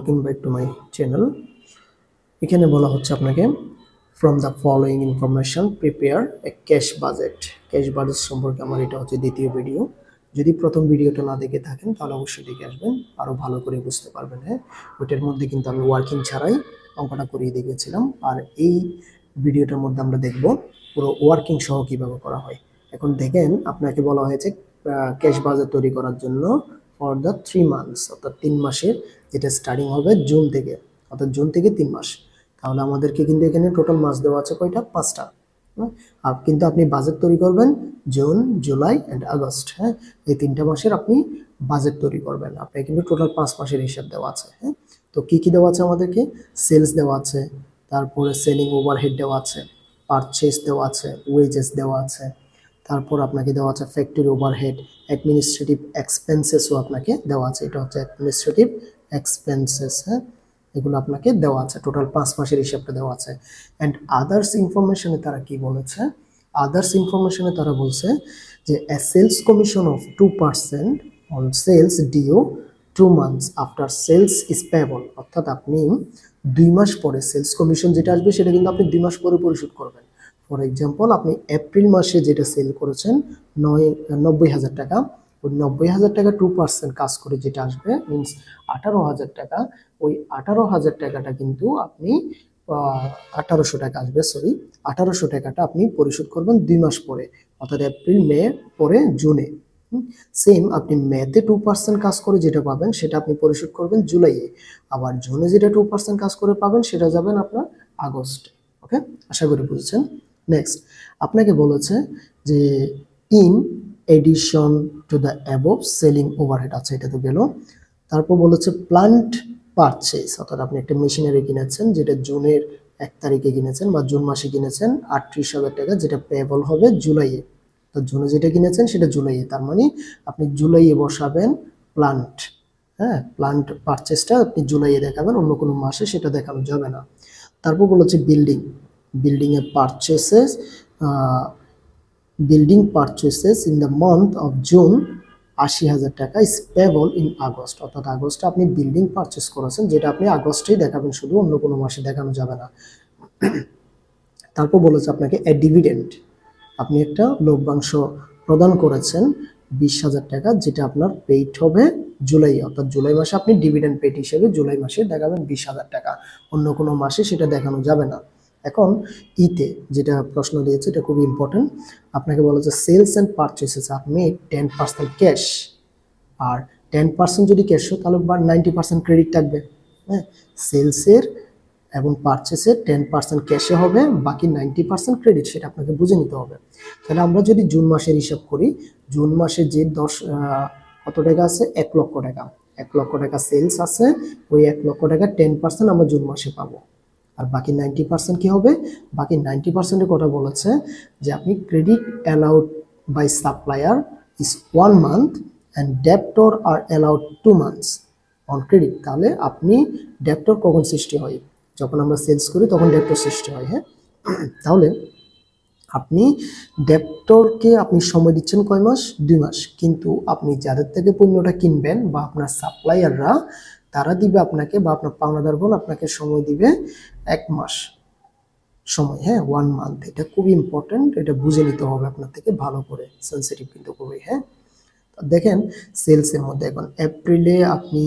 Welcome back to my channel. এখানে বলা হচ্ছে আপনাকে from the following information prepare a cash budget. Cash budget সম্পর্কে আমার এটা হচ্ছে দ্বিতীয় ভিডিও। যদি প্রথম ভিডিওটা না দেখে থাকেন তাহলে অবশ্যই দেখে আসবেন, আরও ভালো করে বুঝতে পারবেন। হ্যাঁ, ওইটার মধ্যে কিন্তু আমি ওয়ার্কিং ছাড়াই অঙ্কটা করিয়ে দেখিয়েছিলাম, আর এই ভিডিওটার মধ্যে আমরা দেখব পুরো ওয়ার্কিং সহ কীভাবে করা হয়। এখন দেখেন, আপনাকে বলা হয়েছে ক্যাশ বাজেট তৈরি করার জন্য ফর দ্য 3 মান্থস, অর্থাৎ 3 মাসের, যেটা স্টার্টিং হবে জুন থেকে, অর্থাৎ জুন থেকে 3 মাস। তাহলে আমাদেরকে কিন্তু এখানে টোটাল মাস দেওয়া আছে কয়টা? 5টা। কিন্তু আপনি বাজেট তৈরি করবেন জুন, জুলাই অ্যান্ড আগস্ট। হ্যাঁ, এই 3টা মাসের আপনি বাজেট তৈরি করবেন। আপনার কিন্তু টোটাল 5 মাসের হিসাব দেওয়া আছে। হ্যাঁ, তো কি কি দেওয়া আছে আমাদেরকে? সেলস দেওয়া আছে, তারপরে সেলিং ওভারহেড দেওয়া আছে, পারচেস দেওয়া আছে, ওয়েজেস দেওয়া আছে, তারপর আপনাকে দেওয়া আছে ফ্যাক্টরি ওভারহেড, অ্যাডমিনিস্ট্রেটিভ এক্সপেন্সেসও আপনাকে দেওয়া আছে। এটা হচ্ছে অ্যাডমিনিস্ট্রেটিভ এক্সপেন্সেস। হ্যাঁ, এগুলো আপনাকে দেওয়া আছে, টোটাল 5 মাসের হিসাবটা দেওয়া আছে। অ্যান্ড আদার্স ইনফরমেশনে তারা কি বলেছে? আদার্স ইনফরমেশনে তারা বলছে যে a sales commission of 2% on sales due 2 months after sales is payable. অর্থাৎ আপনি 2 মাস পরে সেলস কমিশন যেটা আসবে সেটা কিন্তু আপনি 2 মাস পরে পরিশোধ করবেন। ফর এক্সাম্পল, আপনি এপ্রিল মাসে যেটা সেল করেছেন 90,000 টাকা, ওই 90,000 টাকা 2% কাজ করে যেটা আসবে মিনস 18,000 টাকা, ওই 18,000 টাকাটা কিন্তু আপনি 1800 টাকা আসবে, 1800 টাকাটা আপনি পরিশোধ করবেন 2 মাস পরে, অর্থাৎ এপ্রিল, মে পরে জুনে। সেম আপনি মেতে 2% কাজ করে যেটা পাবেন সেটা আপনি পরিশোধ করবেন জুলাইয়ে, আবার জুনে যেটা 2% কাজ করে পাবেন সেটা যাবেন আপনার আগস্টে। ওকে, আশা করি বুঝছেন। নেক্সট আপনাকে বলেছে যে in addition to the above selling overhead, আছে এটা তো গেল। তারপর বলেছে প্লান্ট পারচেস, অর্থাৎ আপনি একটা মেশিনারি কিনেছেন যেটা জুনের 1 তারিখে কিনেছেন বা জুন মাসে কিনেছেন 38,000 টাকা, যেটা পেয়েবল হবে জুলাইয়ে। তো জুনে যেটা কিনেছেন সেটা জুলাইয়ে, তার মানে আপনি জুলাইয়ে বসাবেন প্লান্ট। হ্যাঁ, প্লান্ট পারচেসটা আপনি জুলাইয়ে দেখাবেন, অন্য কোনো মাসে সেটা দেখানো যাবে না। তারপর বলেছে বিল্ডিংয়ের purchases, building purchases in the month of June 80,000 টাকা ইজ পেবল ইন আগস্ট, অর্থাৎ আগস্টে আপনি বিল্ডিং পারচেস করেছেন যেটা আপনি আগস্টেই দেখাবেন, শুধু অন্য কোনো মাসে দেখানো যাবে না। তারপর বলেছে আপনাকে এ ডিভিডেন্ড, আপনি একটা লভ্যাংশ প্রদান করেছেন 20,000 টাকা, যেটা আপনার পেইড হবে জুলাই, অর্থাৎ জুলাই মাসে আপনি ডিভিডেন্ড পেইড হিসেবে জুলাই মাসে দেখাবেন 20,000 টাকা, অন্য কোনো মাসে সেটা দেখানো যাবে না। এখন ইতে যেটা প্রশ্ন দিয়েছে এটা খুবই ইম্পর্টেন্ট। আপনাকে বলা যে sales and purchases are made 10% cash, আর 10% যদি ক্যাশ হয় তাহলে 90% ক্রেডিট থাকবে। হ্যাঁ, সেলসের এবং পারচেসের 10% ক্যাশে হবে, বাকি 90% ক্রেডিট, সেটা আপনাকে বুঝে নিতে হবে। তাহলে আমরা যদি জুন মাসের হিসাব করি, জুন মাসে যে কত টাকা আছে? 1 লক্ষ টাকা। 1 লক্ষ টাকা সেলস আছে, ওই 1 লক্ষ টাকা 10% আমরা জুন মাসে পাবো, আর বাকি 90% কি হবে? বাকি 90%-এর কথা বলেছে যে আপনি credit allowed by supplier is 1 month and debtor are allowed 2 months on credit. তাহলে আপনি ডেপ্টর কখন সৃষ্টি হয়? যখন আমরা সেলস করি তখন ডেপ্টর সৃষ্টি হয়। হ্যাঁ, তাহলে আপনি ডেপ্টরকে আপনি সময় দিচ্ছেন কয় মাস? 2 মাস, কিন্তু আপনি যাদের থেকে পণ্যটা কিনবেন বা আপনার সাপ্লায়াররা, তারা দিবে আপনাকে, বা আপনার পাওনাদারগণ আপনাকে সময় দিবে 1 মাস সময়। হ্যাঁ, 1 মান্থ, এটা খুবই ইম্পর্টেন্ট, এটা বুঝে নিতে হবে আপনার থেকে ভালো করে, সেন্সিটিভ কিন্তু খুবই। হ্যাঁ, দেখেন সেলসের মধ্যে এখন এপ্রিলে আপনি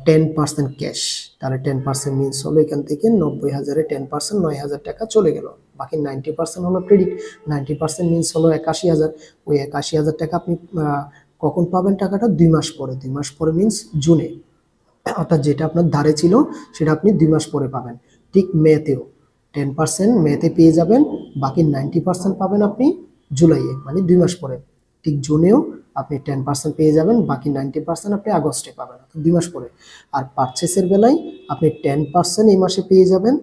10% ক্যাশ, তাহলে 10% মিনস হলো এখান থেকে 90,000-এ 10% 9,000 টাকা চলে গেল, বাকি 90% হলো ক্রেডিট। 90% মিনস হলো 81,000, ওই 81,000 টাকা আপনি কখন পাবেন? টাকাটা 2 মাস পরে। 2 মাস পরে মিনস জুনে, অর্থাৎ যেটা আপনার ধারে ছিল সেটা আপনি 2 মাস পরে পাবেন। ঠিক মেতেও 10% মেতে পেয়ে যাবেন, বাকি 90% পাবেন আপনি জুলাইয়ে, মানে 2 মাস পরে। ঠিক জুনেও আপনি 10% পেয়ে যাবেন, বাকি 90% আপনি আগস্টে পাবেন, 2 মাস পরে। আর পারচেসের বেলায় আপনি 10% এই মাসে পেয়ে যাবেন,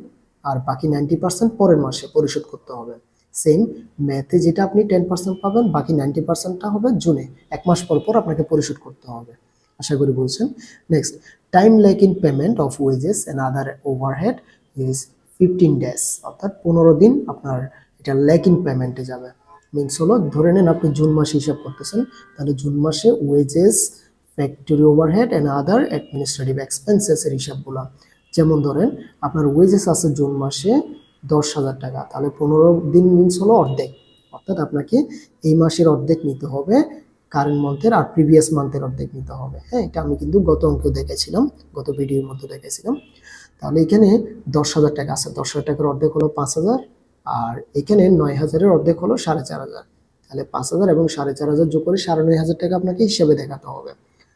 আর বাকি 90% পরের মাসে পরিশোধ করতে হবে। সেম মেতে যেটা আপনি 10% পাবেন, বাকি 90%টা হবে জুনে, 1 মাস পর পর আপনাকে পরিশোধ করতে হবে। আশা করি বলছেন। Next, time lag in payment of wages and other overhead is 15 days, অর্থাৎ 15 দিন আপনার এটা ল্যাগ ইন পেমেন্টে যাবে। মিনস হলো, ধরে নেন আপনি জুন মাসে হিসাব করতেছেন, তাহলে জুন মাসে wages factory overhead and other administrative expenses এর হিসাবগুলো। যেমন ধরেন আপনার ওয়েজেস আছে জুন মাসে 10,000 টাকা, তাহলে 15 দিন মিনস হলো অর্ধেক, অর্থাৎ আপনাকে এই মাসের অর্ধেক নিতে হবে কারেন্ট মান্থের, আর প্রিভিয়াস মান্থের অর্ধেক নিতে হবে। হ্যাঁ, এটা আমি কিন্তু গত অঙ্কেও দেখেছিলাম, গত ভিডিওর মধ্যে দেখেছিলাম। তাহলে এখানে 10,000 টাকা আছে, 10,000 টাকার অর্ধেক হলো 5,000, আর এখানে 9,000-এর অর্ধেক হলো 4,500। তাহলে 5,000 এবং 4,500 যোগ করে 9,500 টাকা আপনাকে হিসেবে দেখাতে হবে।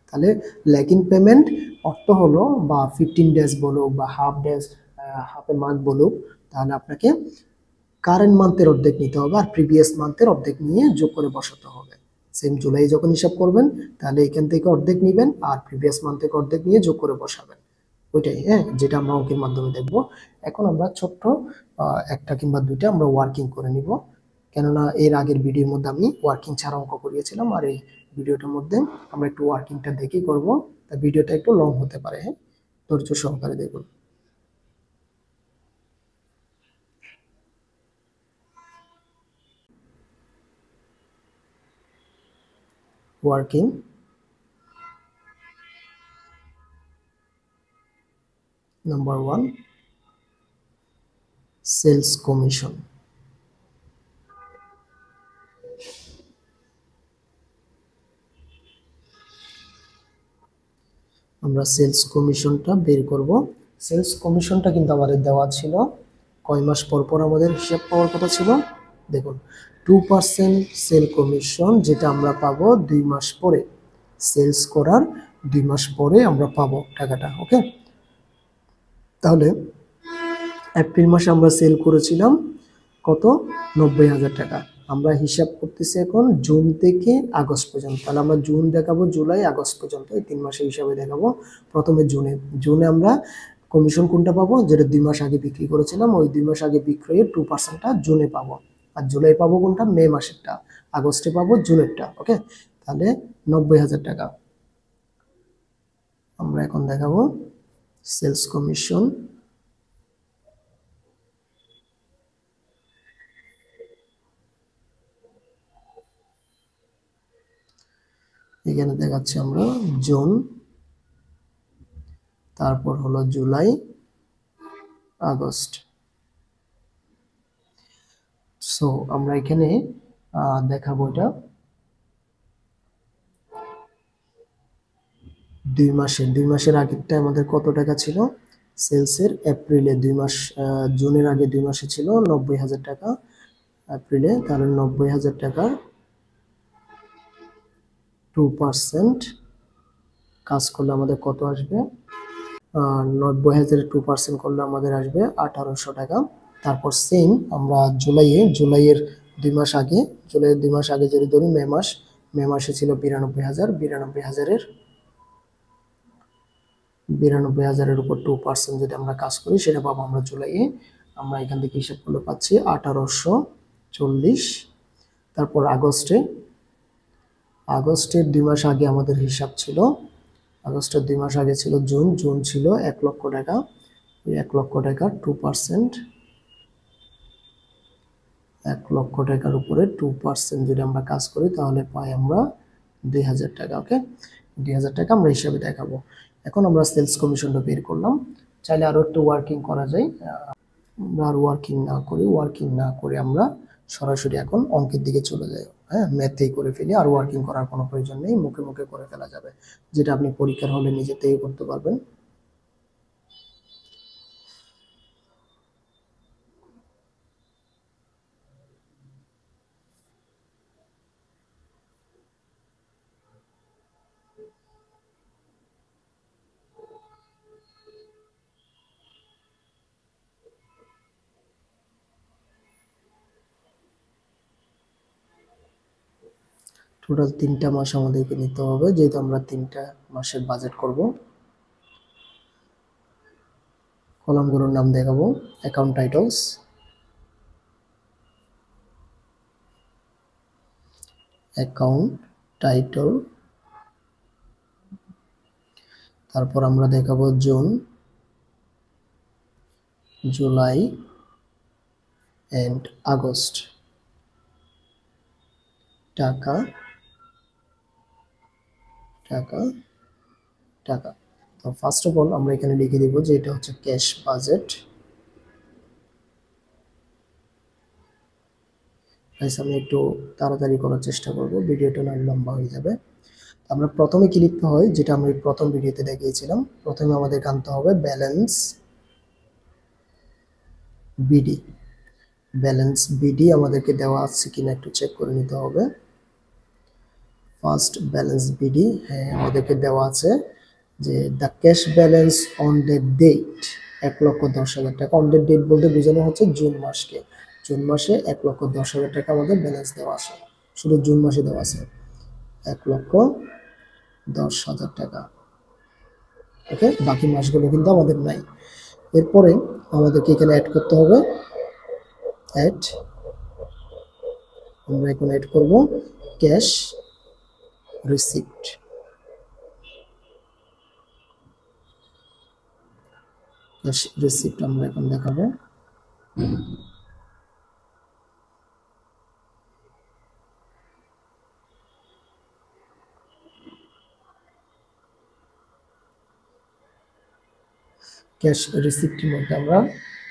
তাহলে ল্যাকিং পেমেন্ট অর্থ হলো, বা 15 ডেজ বলুক বা half days, half a month বলুক, তাহলে আপনাকে কারেন্ট মান্থের অর্ধেক নিতে হবে আর প্রিভিয়াস মান্থের অর্ধেক নিয়ে যোগ করে বসাতে হবে। সেম জুলাই যখন হিসাব করবেন তাহলে এখান থেকে অর্ধেক নেবেন আর প্রিভিয়াস মান্থ থেকে অর্ধেক নিয়ে যোগ করে বসাবেন, ওইটাই। হ্যাঁ, যেটা আমরা অঙ্কের মাধ্যমে দেখব। এখন আমরা ছোট্ট একটা কিংবা দুইটা আমরা ওয়ার্কিং করে নিব, কেননা এর আগের ভিডিওর মধ্যে আমি ওয়ার্কিং ছাড়া অঙ্ক করিয়েছিলাম, আর এই ভিডিওটার মধ্যে আমরা একটু ওয়ার্কিংটা দেখেই করব, তা ভিডিওটা একটু লং হতে পারে। হ্যাঁ, ধৈর্য সহকারে দেখুন। Working number 1, sales commission. আমরা সেলস কমিশনটা বের করব। সেলস কমিশনটা কিন্তু আমাদের দেওয়া ছিল, কয় মাস পর পর আমাদের হিসাব পাওয়ার কথা ছিল। দেখুন 2% সেল কমিশন, যেটা আমরা পাবো 2 মাস পরে, সেলস করার 2 মাস পরে আমরা পাবো টাকাটা। ওকে, তাহলে এপ্রিল মাসে আমরা সেল করেছিলাম কত, 90,000 টাকা। আমরা হিসাব করতেছি এখন জুন থেকে আগস্ট পর্যন্ত, তাহলে আমরা জুন দেখাবো, জুলাই, আগস্ট পর্যন্ত, এই 3 মাসের হিসাবে দেখাবো। প্রথমে জুনে আমরা কমিশন কোনটা পাবো, যেটা 2 মাস আগে বিক্রি করেছিলাম, ওই 2 মাস আগে বিক্রয়ের 2%টা জুনে পাবো, আর জুলাই পাবো কোনটা, মে মাসেরটা, আগস্টে পাবো জুনেরটা। ওকে, তাহলে 90,000 টাকা আমরা এখন দেখাবো সেলস কমিশন। এখানে দেখাচ্ছি আমরা জুন, তারপর হলো জুলাই, আগস্ট। সো আমরা এখানে দেখাবো এটা 2 মাসের আগেরটা আমাদের কত টাকা ছিল সেলসের, এপ্রিলে 2 মাস, জুনের আগে 2 মাসে ছিল 90,000 টাকা এপ্রিলে, তাহলে 90,000 টাকার 2% কাজ করলে আমাদের কত আসবে, 90,000 2% করলে আমাদের আসবে 1,800 টাকা। তারপর সেম আমরা জুলাইয়ের 2 মাস আগে, জুলাইয়ের 2 মাস আগে যদি ধরি মে মাসে ছিল 92,000, 92,000-এর উপর 2% যদি আমরা কাজ করি সেটা পাবো আমরা জুলাইয়ে। আমরা এখান থেকে হিসাব করলে পাচ্ছি 1,840। তারপর আগস্টের 2 মাস আগে আমাদের হিসাব ছিল, আগস্টের 2 মাস আগে ছিল জুন ছিল 1 লক্ষ টাকা, ওই 1 লক্ষ টাকার 2%, 1 লক্ষ টাকার উপরে 2% যদি আমরা কাজ করি তাহলে পাই আমরা 2,000 টাকা। ওকে, 2,000 টাকা আমরা হিসাবে দেখাবো। এখন আমরা সেলস কমিশনটা বের করলাম, চাইলে আরো একটু ওয়ার্কিং করা যায়, আমরা আর ওয়ার্কিং না করে আমরা সরাসরি এখন অঙ্কের দিকে চলে যাই। হ্যাঁ, ম্যাথেই করে ফেলি, আর ওয়ার্কিং করার কোনো প্রয়োজন নেই, মুখে মুখে করে ফেলা যাবে, যেটা আপনি পরীক্ষার হলে নিজে থেকে করতে পারবেন। টোটাল 3টা মাস আমাদেরকে নিতে হবে, যেহেতু আমরা 3টা মাসের বাজেট করব। কলামগুলোর নাম দেখাবো, অ্যাকাউন্ট টাইটল, তারপর আমরা দেখাবো জুন, জুলাই এন্ড আগস্ট, টাকা, টাকা। তো ফার্স্ট অফ অল আমরা এখানে লিখে দিব যে এটা হচ্ছে ক্যাশ বাজেট। আমি একটু তাড়াতাড়ি করার চেষ্টা করব, ভিডিওটা না লম্বা হয়ে যাবে। আমরা প্রথমে কি লিখতে হয়, যেটা আমরা প্রথম ভিডিওতে দেখিয়েছিলাম, প্রথমে আমাদের আনতে হবে ব্যালেন্স বিডি। ব্যালেন্স বিডি আমাদেরকে দেওয়া আছে কিনা একটু চেক করে নিতে হবে। ফার্স্ট ব্যালেন্স বিডি, হ্যাঁ আমাদেরকে দেওয়া আছে যে the cash balance on the date 1,10,000 টাকা। অন দ্য ডেট বলতে বোঝানো হচ্ছে জুন মাসকে। জুন মাসে 1,10,000 টাকা আমাদের ব্যালেন্স দেওয়া আছে, শুধু জুন মাসে দেওয়া আছে 1,10,000 টাকা। ওকে, বাকি মাসগুলো কিন্তু আমাদের নাই। এরপরে আমাদেরকে এখানে অ্যাড করতে হবে অ্যাড, আমরা এখন অ্যাড করব ক্যাশ রিসিপ্ট। ক্যাশ রিসিপ্ট আমরা এখন দেখাবো। ক্যাশ রিসিপ্টের মধ্যে আমরা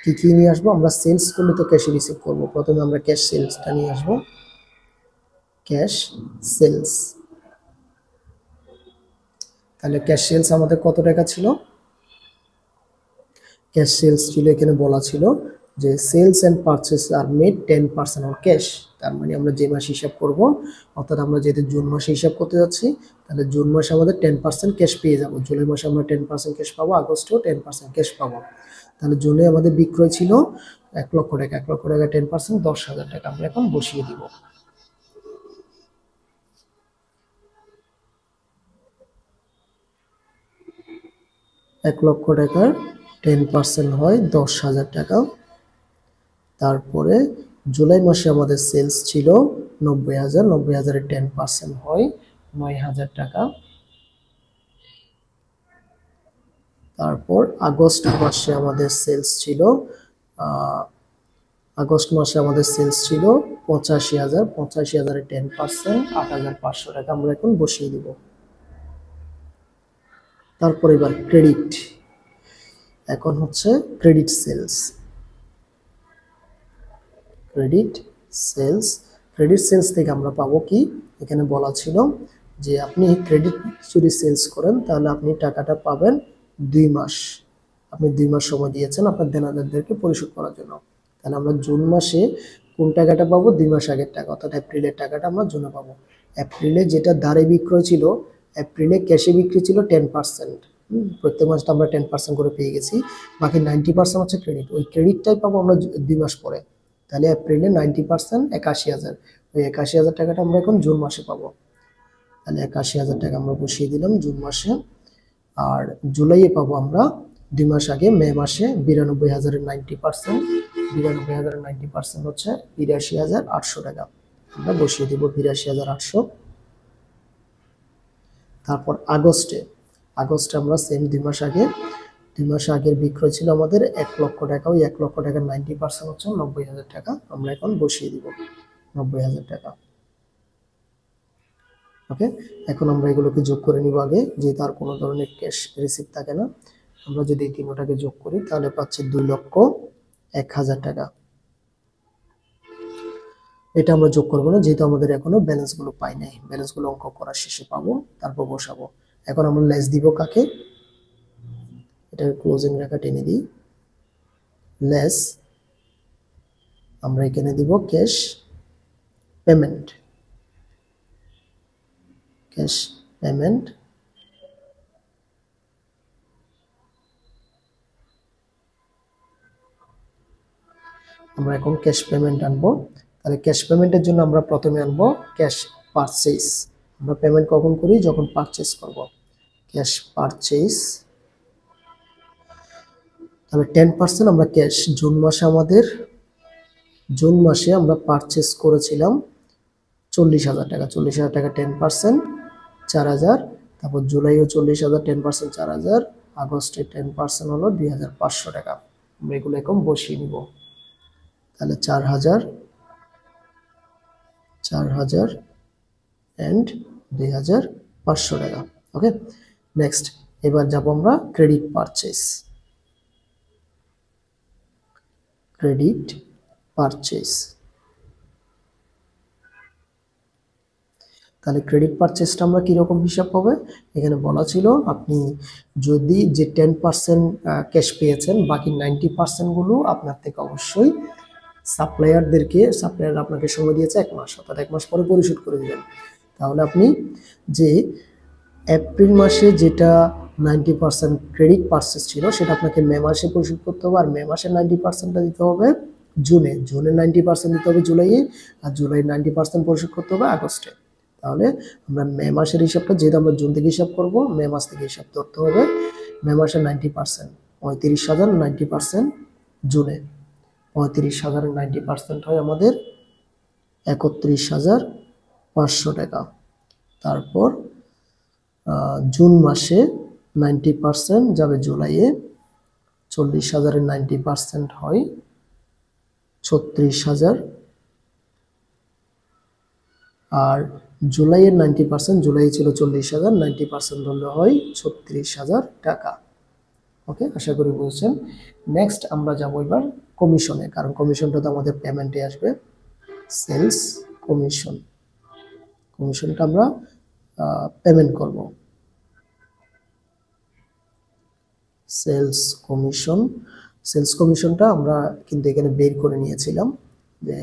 কি কি নিয়ে আসবো, আমরা সেলস করলে তো ক্যাশ রিসিপ্ট করব, প্রথমে আমরা ক্যাশ সেলসটা নিয়ে আসবো। ক্যাশ সেলস, তাহলে ক্যাশ সেলস আমাদের কত টাকা ছিল? ক্যাশ সেলস ছিল, এখানে বলা ছিল যে sales and purchase are made 10% on cash. তার মানে আমরা যে মাস হিসাব করব, অর্থাৎ আমরা যেহেতু জুন মাসে হিসাব করতে যাচ্ছি, তাহলে জুন মাসে আমাদের 10% ক্যাশ পেয়ে যাব। জুলাই মাসে আমরা 10% ক্যাশ পাবো, আগস্টেও 10% ক্যাশ পাবো। তাহলে জুনে আমাদের বিক্রয় ছিল 1 লক্ষ টাকা। 1 লক্ষ টাকা 10% 10,000 টাকা আমরা এখন বসিয়ে দিব। এক লক্ষ টাকার 10% হয় 10,000 টাকা। তারপরে জুলাই মাসে আমাদের সেলস ছিল 90,000, 90,000-এর 10% হয় 9,000 টাকা। তারপর আগস্ট মাসে আমাদের সেলস ছিল 85,000, 85,000-এর 10% 8,500 টাকা আমরা এখন বসিয়ে দিব। তারপর এবার ক্রেডিট, এখন হচ্ছে credit sales. Credit sales, credit sales থেকে আমরা পাবো কি, এখানে বলা ছিল যে আপনি ক্রেডিট যদি সেলস করেন তাহলে আপনি টাকাটা পাবেন 2 মাস। আপনি 2 মাস সময় দিয়েছেন আপনার দেনাদারদেরকে পরিশোধ করার জন্য। তাহলে আমরা জুন মাসে কোন টাকাটা পাবো? 2 মাস আগের টাকা, অর্থাৎ এপ্রিলের টাকাটা আমরা জুনে পাবো। এপ্রিলে যেটা ধারে বিক্রয় ছিল, এপ্রিলে ক্যাশে বিক্রি ছিল 10%। প্রত্যেক মাসে আমরা 10% করে পেয়ে গেছি, বাকি 90% হচ্ছে ক্রেডিট। ওই ক্রেডিটটাই পাবো আমরা 2 মাস পরে। তাহলে এপ্রিলে 90% 81,000, ওই 81,000 টাকাটা আমরা এখন জুন মাসে পাবো। তাহলে 81,000 টাকা আমরা বসিয়ে দিলাম জুন মাসে। আর জুলাইয়ে পাবো আমরা 2 মাস আগে, মে মাসে 92,000-এর 90%, 92,000-এর 90% হচ্ছে 82,800 টাকা আমরা বসিয়ে দিব, 82,800। তারপর আগস্টে আমরা সেম 2 মাস আগে, 2 মাস আগের বিক্রয় ছিল আমাদের 1 লক্ষ টাকা। ওই 1 লক্ষ টাকার 90% হচ্ছে 90,000 টাকা আমরা এখন বসিয়ে দিব, 90,000 টাকা। ওকে, এখন আমরা এগুলোকে যোগ করে নিব আগে, যেহেতু আর কোনো ধরনের ক্যাশ রিসিপ্ট থাকে না। আমরা যদি এই তিনটাকে যোগ করি তাহলে পাচ্ছি 2,01,000 টাকা। এটা আমরা যোগ করবো না, যেহেতু আমাদের এখনো ব্যালেন্সগুলো পাই নাই। ব্যালেন্সগুলো অঙ্ক করার শেষে পাবো, তারপর বসাবো। এখন আমরা লেস দিব কাকে? এটার ক্লোজিং রেখা টেনে দিই, লেস আমরা এখানে দিব ক্যাশ পেমেন্ট। ক্যাশ পেমেন্ট, আমরা এখন ক্যাশ পেমেন্ট আনবো। তাহলে ক্যাশ পেমেন্টের জন্য আমরা প্রথমে আনবো ক্যাশ পারচেজ। আমরা পেমেন্ট কখন করি? যখন পারচেজ করব। ক্যাশ পারচেজ, তাহলে 10% আমরা ক্যাশ। জুন মাসে আমরা পারচেজ করেছিলাম 40,000 টাকা। 40,000 টাকা 10% 4,000। তারপর জুলাইও 40,000, 10% 4,000। আগস্টে 10% হলো 2,500 টাকা। আমরা এগুলো এখন বসিয়ে নিব। তাহলে 4,000 and 2,500 টাকা। ওকে, নেক্সট এবার যাব আমরা ক্রেডিট পারচেস। ক্রেডিট পারচেস, তাহলে ক্রেডিট পারচেসটা আমরা কীরকম হিসাব হবে, এখানে বলা ছিল আপনি যদি যে 10% ক্যাশ পেয়েছেন, বাকি 90%গুলো আপনার থেকে অবশ্যই সাপ্লায়ার আপনাকে সময় দিয়েছে 1 মাস, অর্থাৎ 1 মাস পরে পরিশোধ করে দিবেন। তাহলে আপনি যে এপ্রিল মাসে যেটা 90% ক্রেডিট পারচেস ছিল সেটা আপনাকে মে মাসে পরিশোধ করতে হবে, আর মে মাসের 90%টা দিতে হবে জুনে, জুনের 90% দিতে হবে জুলাইয়ে, আর জুলাই 90% পরিশোধ করতে হবে আগস্টে। তাহলে আমরা মে মাসের হিসাবটা, যেহেতু আমরা জুন থেকে হিসাব করব, মে মাস থেকে হিসাব করতে হবে। মে মাসের 90% 35,000, 90% জুনে 35,000 90% হয় আমাদের 31,500 টাকা। তারপর জুন মাসে 90% যাবে জুলাইয়ে, 40,000-এর 90% হয় 36,000, আর জুলাইয়ের 90%, জুলাই ছিল 40,000, 90% ধরলে হয় 36,000 টাকা। ওকে, আশা করি বুঝছেন। নেক্সট আমরা যাব এবার কমিশনে, কারণ কমিশনটা তো আমাদের পেমেন্টে আসবে। সেলস কমিশন, কমিশনটা আমরা পেমেন্ট করব। সেলস কমিশন, সেলস কমিশনটা আমরা কিন্তু এখানে বের করে নিয়েছিলাম যে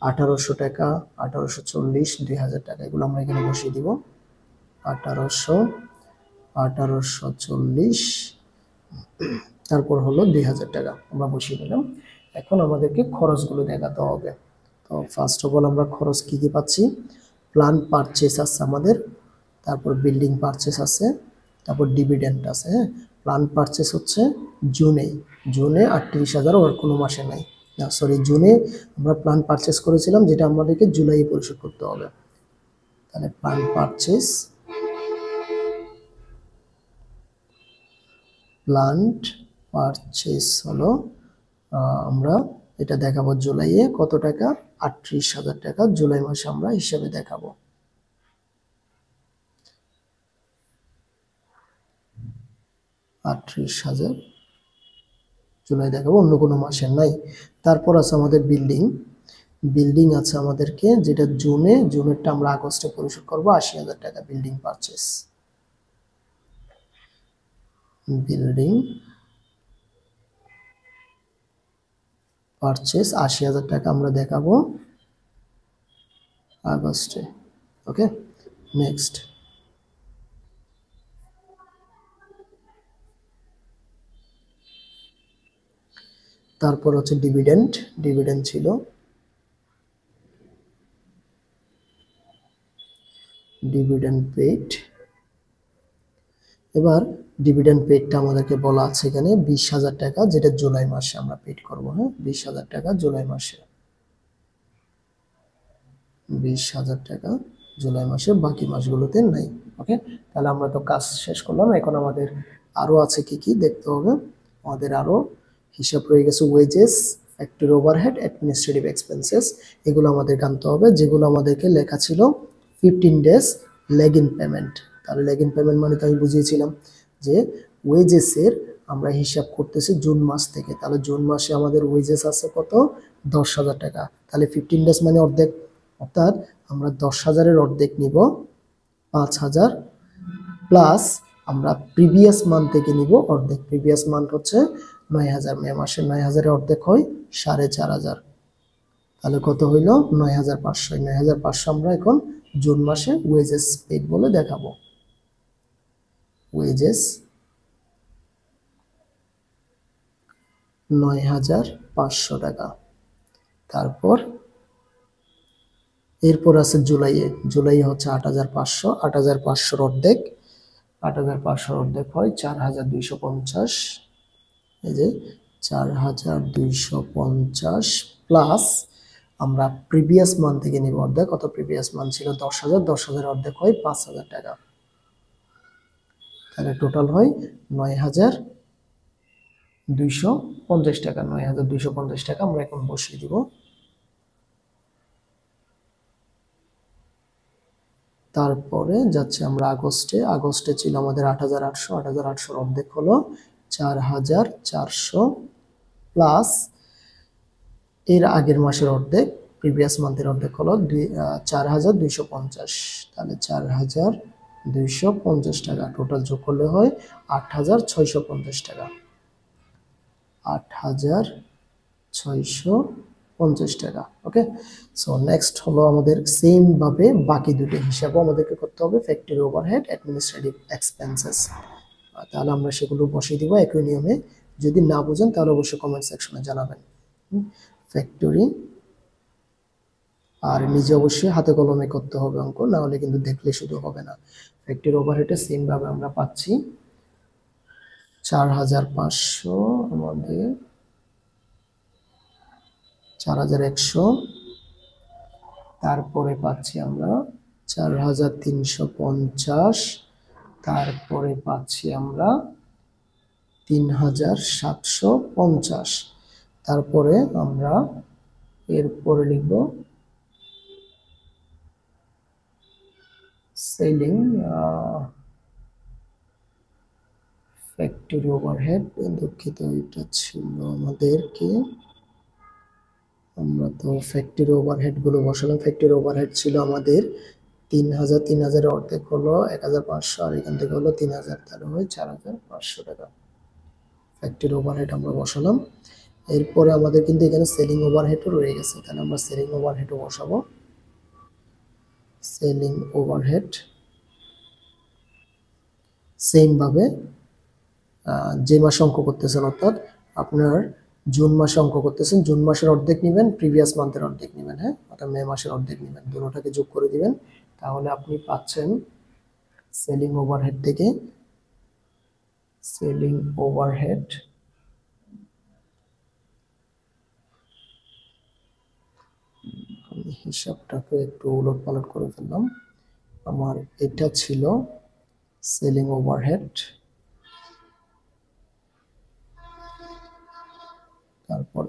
1800 টাকা, 1840, 2000 টাকা, এগুলো আমরা এখানে বসিয়ে দিব। 1800, 1840, তারপর হলো 2000 টাকা আমরা বসিয়ে দিলাম। এখন আমাদেরকে খরচগুলো দেখাতে হবে। তো ফার্স্ট অফ অল আমরা খরচ কি কি পাচ্ছি, প্ল্যান্ট পারচেস আছে আমাদের, তারপর বিল্ডিং পারচেস আছে, তারপর ডিভিডেন্ড আছে। হ্যাঁ, প্ল্যান্ট পারচেস হচ্ছে জুনে 38,000, ওর কোনো মাসে নাই, না সরি, জুনে আমরা প্ল্যান্ট পারচেস করেছিলাম, যেটা আমাদেরকে জুলাইয়ে পরিশোধ করতে হবে। তাহলে প্ল্যান্ট পারচেস, প্ল্যান্ট পারচেস হলো আমরা এটা দেখাবো জুলাইয়ে কত টাকা, 38,000 টাকা জুলাই মাসে আমরা হিসাবে দেখাবো। 38,000 জুলাই দেখাবো, অন্য কোনো মাসে নাই। তারপর আছে আমাদের বিল্ডিং, বিল্ডিং আছে আমাদেরকে, যেটা জুনেরটা আমরা আগস্টে পরিশোধ করবো 80,000 টাকা বিল্ডিং পারচেস। বিল্ডিং পারচেস 80,000 টাকা আমরা দেখাবো আগস্টে। ওকে, নেক্সট তারপর হচ্ছে ডিভিডেন্ড, ডিভিডেন্ড ছিল ডিভিডেন্ড পেইড। এবার ডিভিডেন্ড পেইডটা আমাদেরকে বলা আছে এখানে 20,000 টাকা, যেটা জুলাই মাসে আমরা পেইড করব। হ্যাঁ, 20,000 টাকা জুলাই মাসে, 20,000 টাকা জুলাই মাসে, বাকি মাসগুলোতে নাই। ওকে, তাহলে আমরা তো কাজ শেষ করলাম। এখন আমাদের আরো আছে কি কি দেখতে হবে। আমাদের আরো হিসাব রয়ে গেছে, wages, factory overhead, administrative expenses, এগুলো আমাদের জানতে হবে, যেগুলো আমাদেরকে লেখা ছিল 15 ডেজ লেগ ইন পেমেন্ট। তাহলে লেগ ইন পেমেন্ট মানে তো আমি বুঝিয়েছিলাম যে ওয়েজেসের আমরা হিসাব করতেছি জুন মাস থেকে। তাহলে জুন মাসে আমাদের ওয়েজেস আছে কত, 10,000 টাকা। তাহলে 15 ডেজ মানে অর্ধেক, অর্থাৎ আমরা 10,000-এর অর্ধেক নিব 5,000, প্লাস আমরা প্রিভিয়াস মান্থ থেকে নিব অর্ধেক। প্রিভিয়াস মান্থ হচ্ছে 9,000, মে মাসে 9,000-এর অর্ধেক হয় 4,500। তাহলে কত হইল, 9,500। 9,500 আমরা এখন জুন মাসে ওয়েজেস পেড বলে দেখাবো। ওয়েজেস 9,500 টাকা। তারপর এরপর আছে জুলাইয়ে, জুলাই হচ্ছে 8,500, 8,500-র অর্ধেক, 8,500-র অর্ধেক হয় 4,250। এই যে 4,250 প্লাস আমরা প্রিভিয়াস মান্থ থেকে নিব অর্ধেক, কত প্রিভিয়াস মান্থ ছিল 10,000, 10,000-এর অর্ধেক হয় 5,000 টাকা। তাহলে টোটাল হয় 9,250 টাকা। 9,250 টাকা আমরা এখন বসিয়ে দিব। তারপরে যাচ্ছে আমরা আগস্টে ছিল আমাদের 8,800, 8,800 অর্ধেক হলো 4,400 প্লাস এর আগের মাসের অর্ধেক, প্রিভিয়াস মান্থের অর্ধেক হলো 4,250, তাহলে 4,250 টাকা টোটাল যোগ করলে হয় 8,650 টাকা, 8,650 টাকা। ওকে, সো নেক্সট হলো আমাদের সেম ভাবে বাকি দুটো হিসাবও আমাদেরকে করতে হবে, ফ্যাক্টরি ওভারহেড, অ্যাডমিনিস্ট্রেটিভ এক্সপেন্সেস। তাহলে আমরা সেগুলো বসিয়ে দিব একই নিয়মে। যদি না বুঝেন তাহলে অবশ্যই কমেন্ট সেকশনে জানাবেন। ফ্যাক্টরি, আর নিজে অবশ্যই হাতে কলমে করতে হবে অঙ্ক, না হলে কিন্তু দেখলে শুধু হবে না। ফ্যাক্টরি ওভারহেডে সেম ভাবে আমরা পাচ্ছি 4,500, আমাদের 4,100, তারপরে পাচ্ছি আমরা 4,350, তারপরে পাচ্ছি আমরা 3,750, তারপরে আমরা এরপরে লিখব সেলিং ফ্যাক্টরি ওভারহেড, দুঃখিত এটা ছিল আমাদেরকে, আমরা তো ফ্যাক্টরি ওভারহেড গুলো বসালাম। ফ্যাক্টরি ওভারহেড ছিল আমাদের 3,000, 3,000 অর্ধেক হলো 1,500, আর এখান থেকে হলো 3,000, তাহলে হয় 4,500 টাকা ফ্যাক্টরি ওভারহেড আমরা বসালাম। এরপরে আমাদের কিন্তু এখানে সেলিং ওভারহেডও রয়ে গেছে, তাহলে আমরা সেলিং ওভারহেডও বসাবো। সেলিং ওভারহেড সেম ভাবে যে মাসে অঙ্ক করতেছেন, অর্থাৎ আপনার জুন মাসে অঙ্ক করতেছেন, জুন মাসের অর্ধেক নেবেন, প্রিভিয়াস মান্থের অর্ধেক নেবেন, হ্যাঁ, অর্থাৎ মে মাসের অর্ধেক নেবেন, দুটোটাকে যোগ করে দিবেন, তাহলে আপনি পাচ্ছেন সেলিং ওভারহেড থেকে সেলিং ওভারহেড আমি হিসাবটাকে একটু উলটপালট করে ফেললাম। আমার এটা ছিল সেলিং ওভারহেড, তারপর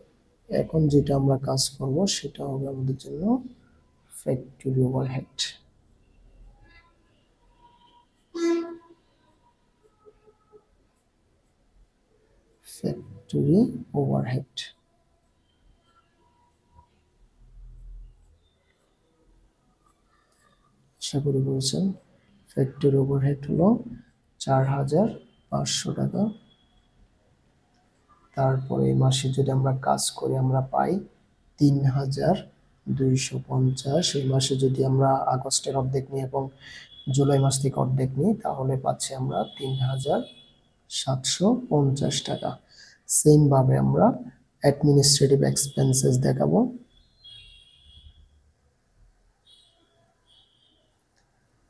এখন যেটা আমরা কাজ করব সেটা হবে আমাদের জন্য ফ্যাক্টরি ওভারহেড। ফ্যাক্টরি ওভারহেড আশা করি বলছেন। ফ্যাক্টরি ওভারহেড হলো 4,500 টাকা। তারপরে এই মাসে যদি আমরা কাজ করি আমরা পাই 3,250। এই মাসে যদি আমরা আগস্টের অর্ধেক নিই এবং জুলাই মাস থেকে অর্ধেক নিই তাহলে পাচ্ছি আমরা 3,750 টাকা। সেম ভাবে আমরা অ্যাডমিনিস্ট্রেটিভ এক্সপেন্সেস দেখাবো।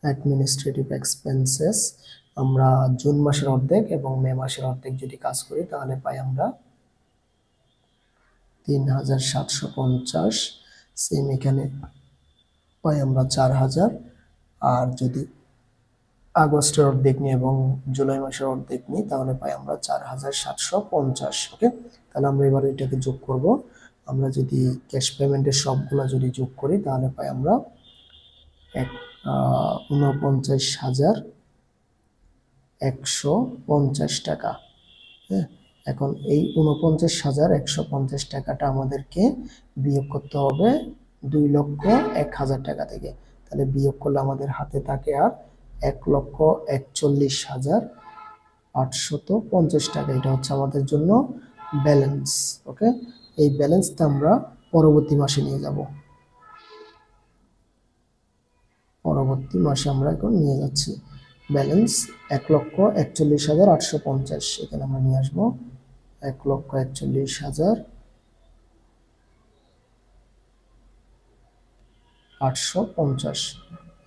অ্যাডমিনিস্ট্রেটিভ এক্সপেন্সেস আমরা জুন মাসের অর্ধেক এবং মে মাসের অর্ধেক যদি কাজ করি তাহলে পাই আমরা 3,750। সেম এখানে পাই আমরা 4,000। আর যদি আগস্টের অর্ধেক নিই এবং জুলাই মাসের অর্ধেক নিই তাহলে পাই আমরা 4,750। ওকে, তাহলে আমরা এবার এটাকে যোগ করব। আমরা যদি ক্যাশ পেমেন্টের সবগুলো যদি যোগ করি তাহলে পাই আমরা 49,150 টাকা। হ্যাঁ, এখন এই 49,150 টাকাটা আমাদেরকে বিয়োগ করতে হবে 2,01,000 টাকা থেকে। তাহলে বিয়োগ করলে আমাদের হাতে থাকে আর 1,41,850 টাকা। এটা হচ্ছে আমাদের জন্য ব্যালেন্স। ওকে, এই ব্যালেন্সটা আমরা পরবর্তী মাসে নিয়ে যাব। পরবর্তী মাসে আমরা এখন নিয়ে যাচ্ছি ব্যালেন্স 1,41,850। এখানে আমরা নিয়ে আসবো 1,41,850।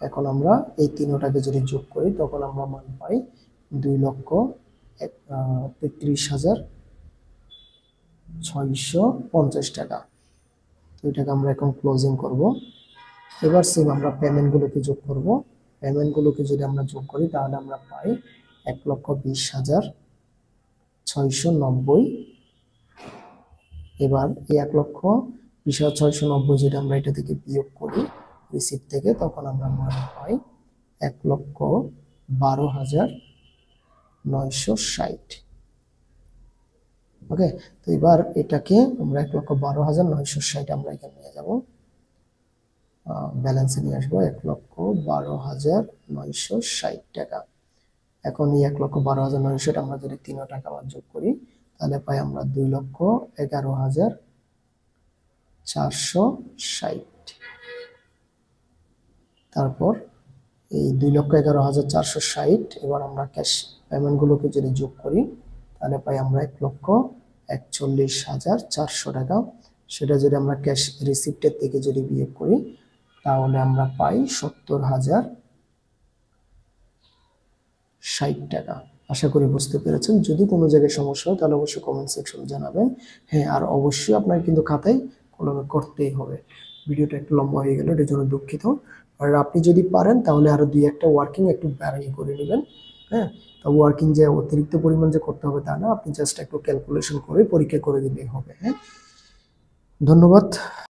এখন আমরা এই তিনটাকে যদি যোগ করি তখন আমরা মান পাই 2,33,650 টাকা। তো এটাকে আমরা এখন ক্লোজিং করব। এবার সেম আমরা পেমেন্টগুলোকে যোগ করব। পেমেন্টগুলোকে যদি আমরা যোগ করি তাহলে আমরা পাই 1,20,690। এবার এই 1,20,690 যদি আমরা এটা থেকে বিয়োগ করি রিসিপ্ট থেকে তখন আমরা মান পাই 1,12,960। ওকে, তো এবার এটাকে আমরা 1,12,960 আমরা এখানে নিয়ে যাব, ব্যালেন্সে নিয়ে আসবো 1,12,960 টাকা। এখন এই 1,12,960 আমরা যদি 3 টাকা আবার যোগ করি তাহলে পাই আমরা 2,11,460। তারপর এই 2,11,460 এবার আমরা ক্যাশ পেমেন্টগুলোকে যদি যোগ করি তাহলে পাই আমরা 1,41,400 টাকা। সেটা যদি আমরা ক্যাশ রিসিপ্টের থেকে যদি বিয়োগ করি তাহলে আমরা পাই 70,060 টাকা। আশা করি বুঝতে পেরেছেন। যদি কোনো জায়গায় সমস্যা হয় তাহলে অবশ্যই কমেন্ট সেকশনে জানাবেন। হ্যাঁ, আর অবশ্যই আপনার কিন্তু খাতায় কলমে করতেই হবে। ভিডিওটা একটু লম্বা হয়ে গেল, এর জন্য দুঃখিত। আর আপনি যদি পারেন তাহলে আরো 2-1টা ওয়ার্কিং একটু বাড়িয়ে করে নেবেন। হ্যাঁ, তো ওয়ার্কিং যে অতিরিক্ত পরিমাণ যে করতে হবে তা না, আপনি জাস্ট একটু ক্যালকুলেশন করে পরীক্ষা করে দিলেই হবে। হ্যাঁ, ধন্যবাদ।